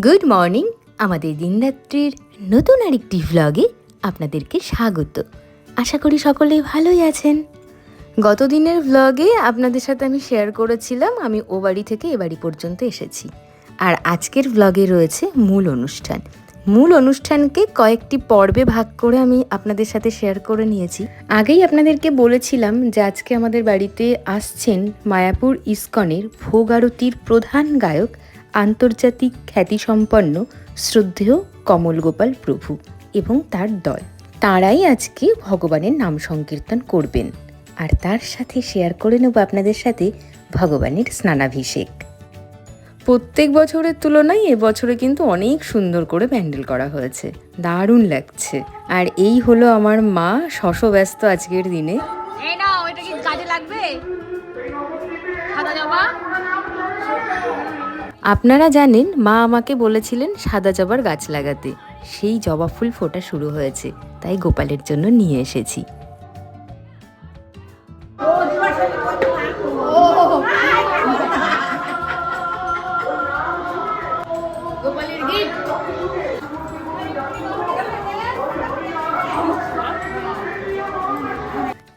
Good morning. আমাদের দিনরাত্রির নতুন আরেকটি ভ্লগে আপনাদেরকে স্বাগত। আশা করি সকলেই ভালোই আছেন। গত দিনের ভ্লগে আপনাদের সাথে আমি শেয়ার করেছিলাম আমি ও বাড়ি থেকে এ বাড়ি পর্যন্ত এসেছি। আর আজকের ভ্লগে রয়েছে মূল অনুষ্ঠান। মূল অনুষ্ঠানকে কয়েকটি পর্বে ভাগ করে আমি আপনাদের সাথে শেয়ার করে নিয়েছি। আগেই আপনাদেরকে বলেছিলাম যে আজকে আমাদের বাড়িতে আসছেন মায়াপুর ইস্কনের ভোগ আরতির প্রধান গায়ক, আন্তর্জাতিক খ্যাতিসম্পন্ন শ্রদ্ধেয় কমল গোপাল প্রভু এবং তার দল। তাঁরাই আজকে ভগবানের নাম সংকীর্তন করবেন। আর তার সাথে শেয়ার করে নেব আপনাদের সাথে ভগবানের স্নানাভিষেক। প্রত্যেক বছরের তুলনায় এবছরে কিন্তু অনেক সুন্দর করে প্যান্ডেল করা হয়েছে, দারুণ লাগছে। আর এই হলো আমার মা, শশব্যস্ত আজকের দিনে। এই নাও, এটা কি কাজে লাগবে? সাদা জবা। আপনারা জানেন মা আমাকে বলেছিলেন সাদা জবার গাছ লাগাতে, সেই জবা ফুল ফোটা শুরু হয়েছে, তাই গোপালের জন্য নিয়ে এসেছি। গোপালের গিফট।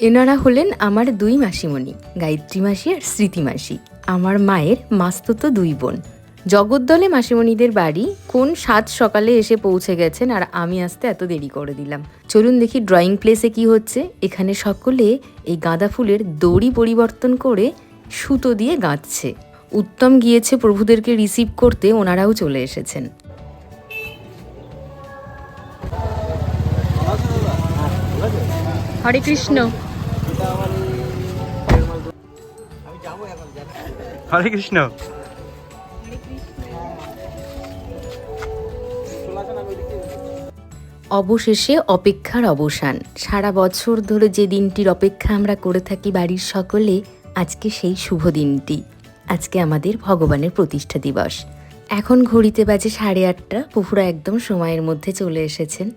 এনারা হলেন আমার দুই মাসিমণি, গায়ত্রী মাসি আর স্মৃতি মাসি, আমার মায়ের মাস্তুতো দুই বোন। জগদ্দলে মাসিমণিদের বাড়ি কোন সাত সকালে এসে পৌঁছে গেছেন, আর আমি আসতে এত দেরি করে দিলাম। চলুন দেখি ড্রয়িং প্লেসে কি হচ্ছে। এখানে সকলে এই গাঁদা ফুলের দড়ি পরিবর্তন করে সুতো দিয়ে গাঁথছে। উত্তম গিয়েছে প্রভুদেরকে রিসিভ করতে, ওনারাও চলে এসেছেন। হরে কৃষ্ণ। হরে কৃষ্ণ। অবশেষে অপেক্ষার অবসান। সারা বছর ধরে যে দিনটির অপেক্ষা আমরা করে থাকি বাড়ির সকলে, আজকে সেই শুভ দিনটি। আজকে আমাদের ভগবানের প্রতিষ্ঠা দিবস। এখন ঘড়িতে বাজে 8:30। প্রভুরা একদম সময়ের মধ্যে চলে এসেছেন।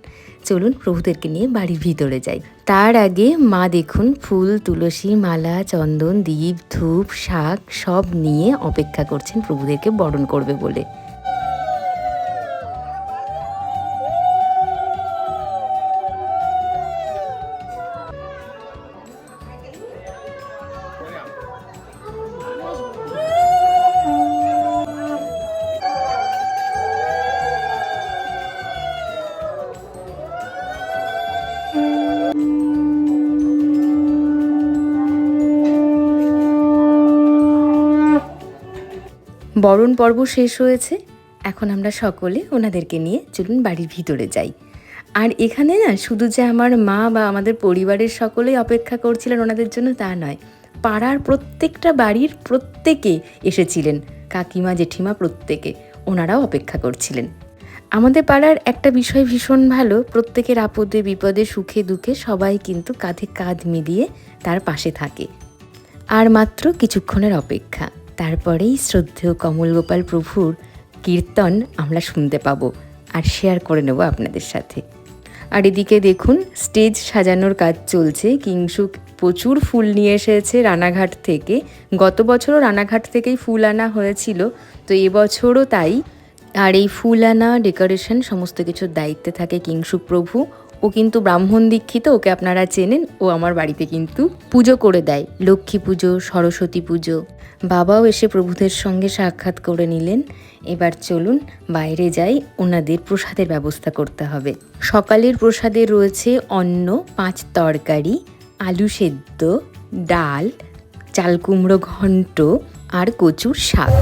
চলুন প্রভুদেরকে নিয়ে বাড়ির ভিতরে যাই। তার আগে মা দেখুন ফুল, তুলসী মালা, চন্দন, দীপ, ধূপ, শাক সব নিয়ে অপেক্ষা করছেন প্রভুদেরকে বরণ করবে বলে। বরণ পর্ব শেষ হয়েছে। এখন আমরা সকলে ওনাদেরকে নিয়ে চলুন বাড়ির ভিতরে যাই। আর এখানে না শুধু যে আমার মা বা আমাদের পরিবারের সকলেই অপেক্ষা করছিলেন ওনাদের জন্য তা নয়, পাড়ার প্রত্যেকটা বাড়ির প্রত্যেকে এসেছিলেন, কাকিমা, জেঠিমা প্রত্যেকে, ওনারাও অপেক্ষা করছিলেন। আমাদের পাড়ার একটা বিষয় ভীষণ ভালো, প্রত্যেকের আপদে বিপদে সুখে দুঃখে সবাই কিন্তু কাঁধে কাঁধ মিলিয়ে তার পাশে থাকে। আর মাত্র কিছুক্ষণের অপেক্ষা, তারপরেই শ্রদ্ধেয় কমল গোপাল প্রভুর কীর্তন আমরা শুনতে পাবো আর শেয়ার করে নেব আপনাদের সাথে। আর এদিকে দেখুন স্টেজ সাজানোর কাজ চলছে। কিংশুক প্রচুর ফুল নিয়ে এসেছে রানাঘাট থেকে। গত বছরও রানাঘাট থেকেই ফুল আনা হয়েছিল, তো এবছরও তাই। আর এই ফুল আনা, ডেকোরেশন সমস্ত কিছুর দায়িত্বে থাকে কিংশুক প্রভু। ও কিন্তু ব্রাহ্মণ দীক্ষিত, ওকে আপনারা চেনেন। ও আমার বাড়িতে কিন্তু পুজো করে দেয়, লক্ষ্মী পুজো, সরস্বতী পুজো। বাবাও এসে প্রভুদের সঙ্গে সাক্ষাৎ করে নিলেন। এবার চলুন বাইরে যাই, ওনাদের প্রসাদের ব্যবস্থা করতে হবে। সকালের প্রসাদে রয়েছে অন্ন, 5 তরকারি, আলু সেদ্ধ, ডাল, চাল কুমড়ো ঘন্ট আর কচুর শাক।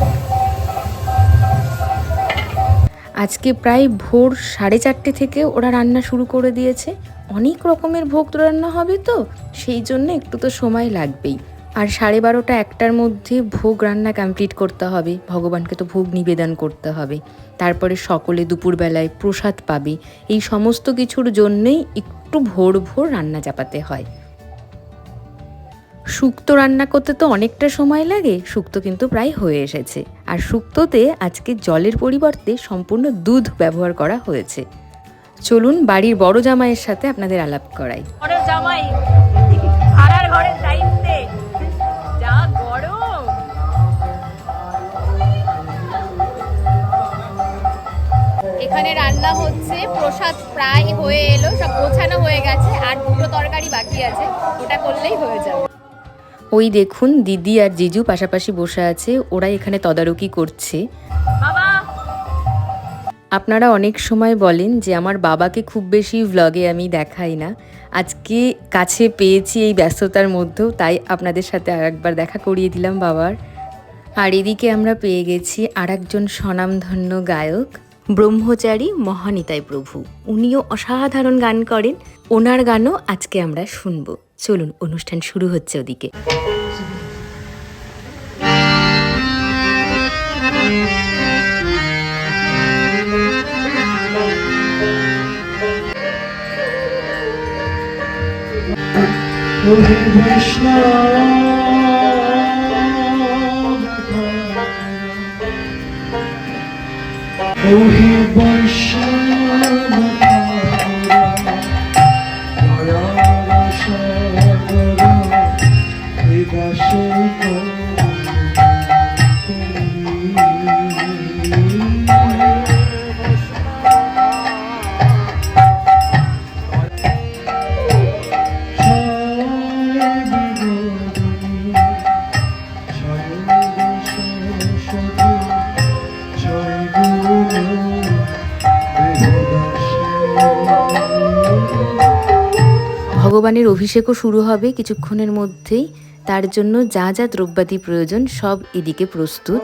আজকে প্রায় ভোর 4:30 থেকে ওরা রান্না শুরু করে দিয়েছে। অনেক রকমের ভোগ রান্না হবে, তো সেই জন্য একটু তো সময় লাগবেই। আর 12:30 1টার মধ্যে ভোগ রান্না কমপ্লিট করতে হবে, ভগবানকে তো ভোগ নিবেদন করতে হবে। তারপরে সকলে দুপুরবেলায় প্রসাদ পাবে। এই সমস্ত কিছুর জন্যেই একটু ভোর ভোর রান্না চাপাতে হয়। শুক্তো রান্না করতে তো অনেকটা সময় লাগে, শুক্তো কিন্তু প্রায় হয়ে এসেছে। আর শুক্তোতে আজকে জলের পরিবর্তে সম্পূর্ণ দুধ ব্যবহার করা হয়েছে। চলুন বাড়ির বড় জামাইয়ের সাথে আপনাদের আলাপ করাই। ঘরের জামাই আর ঘরের দায়িত্বে যা গরম। রান্না হচ্ছে, প্রসাদ প্রায় হয়ে এলো, সব গোছানো হয়ে গেছে, আর দুটো তরকারি বাকি আছে, ওটা করলেই হয়ে যাবে। ওই দেখুন দিদি আর জিজু পাশাপাশি বসে আছে, ওরা এখানে তদারকি করছে। বাবা, আপনারা অনেক সময় বলেন যে আমার বাবাকে খুব বেশি ভ্লগে আমি দেখাই না, আজকে কাছে পেয়েছি এই ব্যস্ততার মধ্যেও, তাই আপনাদের সাথে আরেকবার দেখা করিয়ে দিলাম বাবার। আর এদিকে আমরা পেয়ে গেছি আরেকজন স্বনামধন্য গায়ক, ব্রহ্মচারী মহানিতাই প্রভু। উনিও অসাধারণ গান করেন, ওনার গানও আজকে আমরা শুনবো। চলুন, অনুষ্ঠান শুরু হচ্ছে ওদিকে। ভগবানের অভিষেকও শুরু হবে কিছুক্ষণের মধ্যেই, তার জন্য যা যা দ্রব্যাদি প্রয়োজন সব এদিকে প্রস্তুত।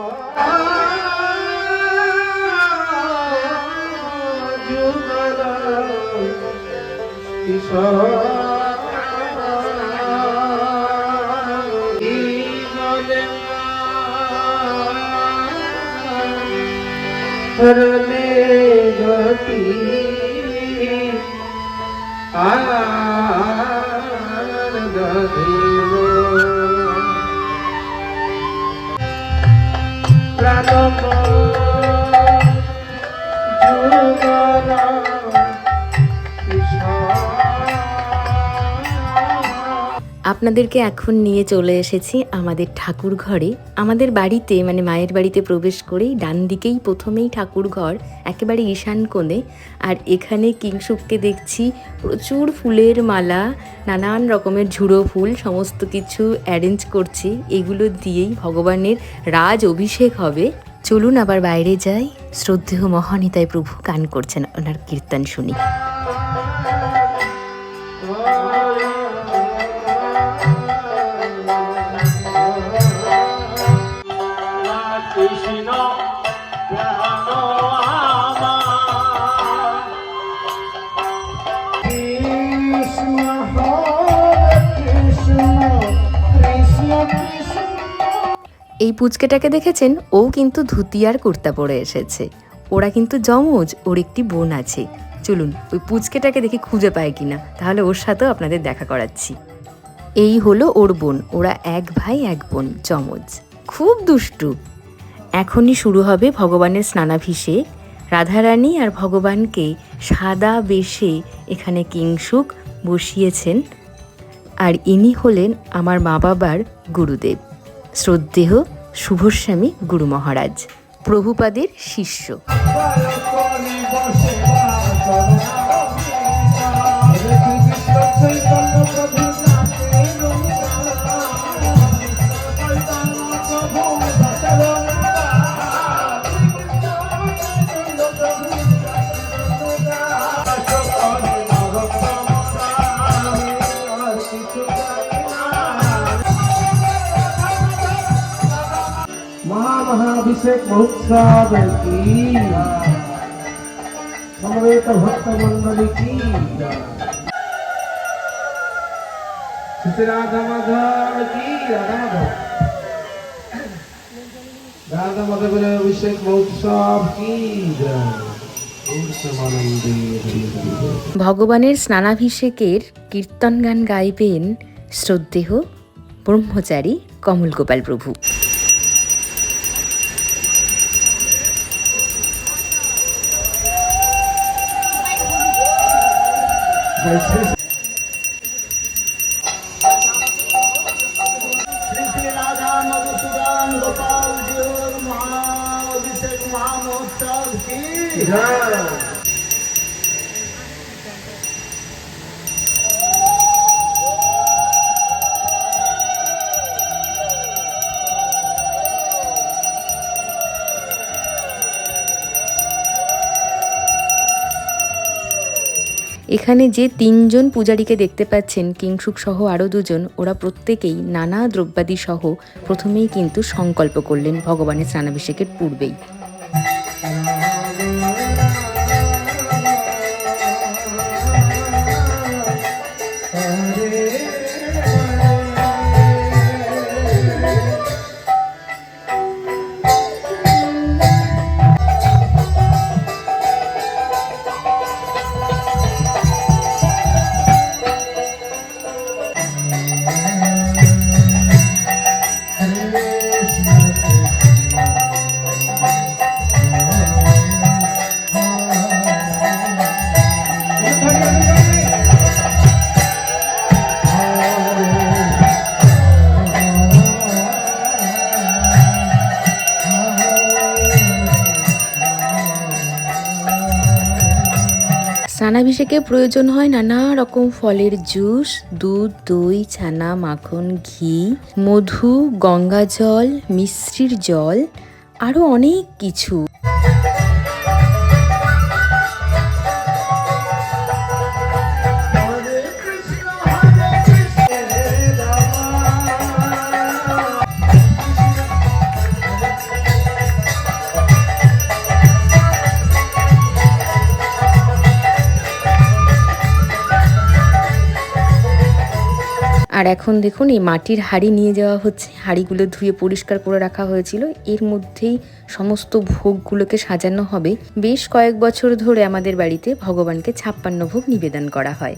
আপনাদেরকে এখন নিয়ে চলে এসেছি আমাদের ঠাকুর ঘরে। আমাদের বাড়িতে মানে মায়ের বাড়িতে প্রবেশ করেই ডান দিকেই প্রথমেই ঠাকুর ঘর, একেবারে ঈশান কোণে। আর এখানে কিংশুককে দেখছি প্রচুর ফুলের মালা, নানান রকমের ঝুড়ো ফুল সমস্ত কিছু অ্যারেঞ্জ করছে, এগুলো দিয়েই ভগবানের রাজ অভিষেক হবে। চলুন আবার বাইরে যাই, শ্রদ্ধেয় মহানিতাই প্রভু গান করছেন, ওনার কীর্তন শুনি। এই পুচকেটাকে দেখেছেন, ও কিন্তু ধুতি আর কুর্তা পরে এসেছে। ওরা কিন্তু যমজ, ওর একটি বোন আছে। চলুন ওই পুচকেটাকে দেখি খুঁজে পায় কিনা, তাহলে ওর সাথেও আপনাদের দেখা করাচ্ছি। এই হলো ওর বোন, ওরা এক ভাই এক বোন, যমজ, খুব দুষ্টু। এখনই শুরু হবে ভগবানের স্নানাভিষেক। রাধারানী আর ভগবানকে সাদা বেশে এখানে কিংশুক বসিয়েছেন। আর ইনি হলেন আমার মা বাবার গুরুদেব, শ্রদ্ধেয় শুভস্বামী গুরু মহারাজ, প্রভুপাদের শিষ্য। महाभिषेक महोत्सव की समवेत भक्त मंडली की श्री राधा माधव की राधा माधव अभिषेक महोत्सव की ভগবানের স্নানাভিষেকের কীর্তন গান গাইবেন শ্রদ্ধেয় ব্রহ্মচারী কমল গোপাল প্রভু। এখানে যে 3জন পূজারীকে দেখতে পাচ্ছেন, কিংসুক সহ আরও 2জন, ওরা প্রত্যেকেই নানা দ্রব্যাদি সহ প্রথমেই কিন্তু সংকল্প করলেন ভগবানের স্নানাভিষেকের পূর্বেই। স্নানাভিষেকে প্রয়োজন হয় নানা রকম ফলের জুস, দুধ, দই, ছানা, মাখন, ঘি, মধু, গঙ্গা জল, মিশ্রির জল, আরও অনেক কিছু। আর এখন দেখুন এই মাটির হাঁড়ি নিয়ে যাওয়া হচ্ছে। হাঁড়িগুলো ধুয়ে পরিষ্কার করে রাখা হয়েছিল, এর মধ্যেই সমস্ত ভোগগুলোকে সাজানো হবে। বেশ কয়েক বছর ধরে আমাদের বাড়িতে ভগবানকে 56 ভোগ নিবেদন করা হয়।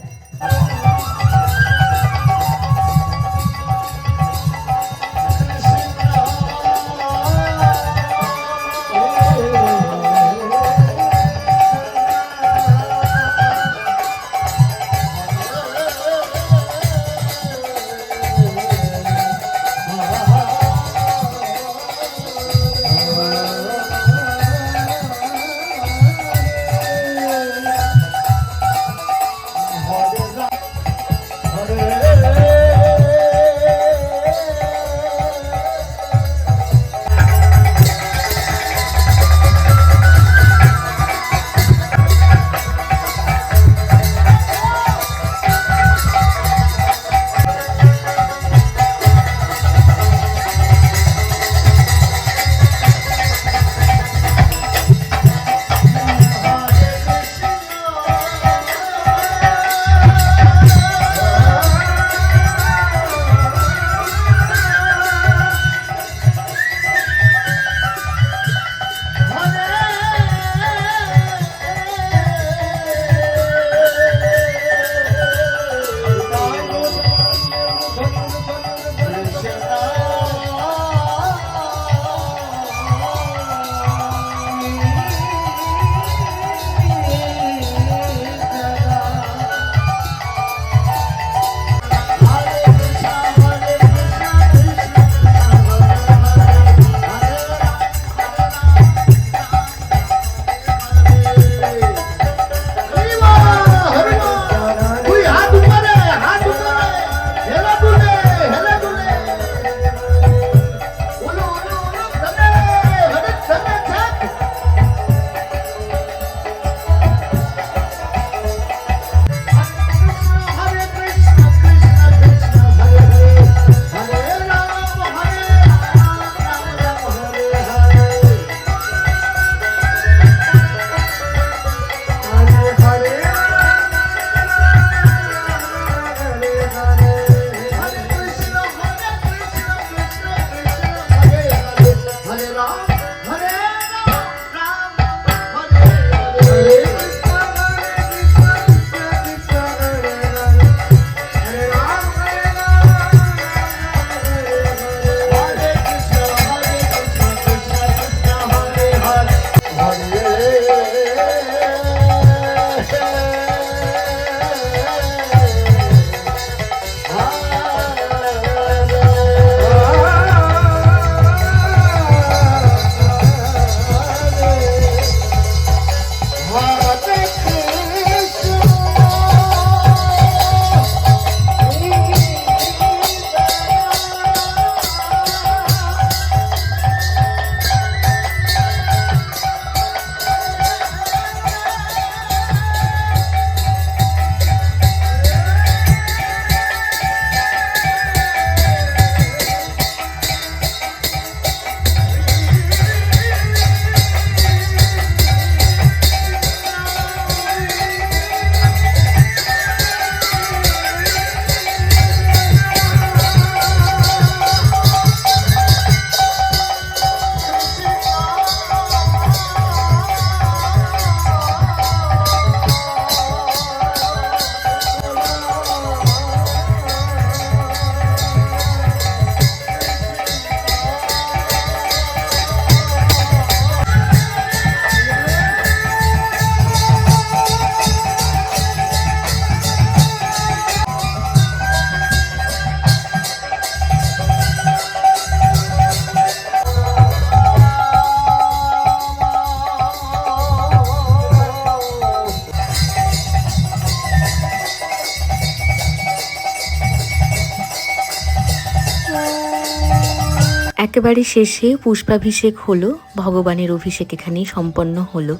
একেবারে শেষে পুষ্পাভিষেক হলো, ভগবানের অভিষেক এখানেই সম্পন্ন হলো।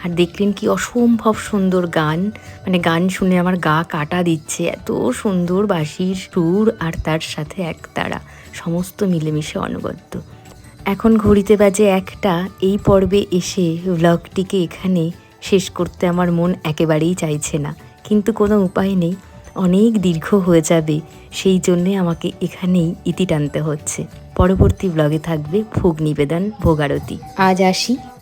আর দেখলেন কি অসম্ভব সুন্দর গান, মানে গান শুনে আমার গা কাটা দিচ্ছে, এত সুন্দর বাঁশির সুর আর তার সাথে একতারা, সমস্ত মিলেমিশে অনবদ্য। এখন ঘড়িতে বাজে 1টা। এই পর্বে এসে ব্লগটিকে এখানে শেষ করতে আমার মন একেবারেই চাইছে না, কিন্তু কোনো উপায় নেই, অনেক দীর্ঘ হয়ে যাবে, সেই জন্যে আমাকে এখানেই ইতি টানতে হচ্ছে। পরবর্তী ব্লগে থাকবে ভোগ নিবেদন, ভোগ আরতি। আজ আসি।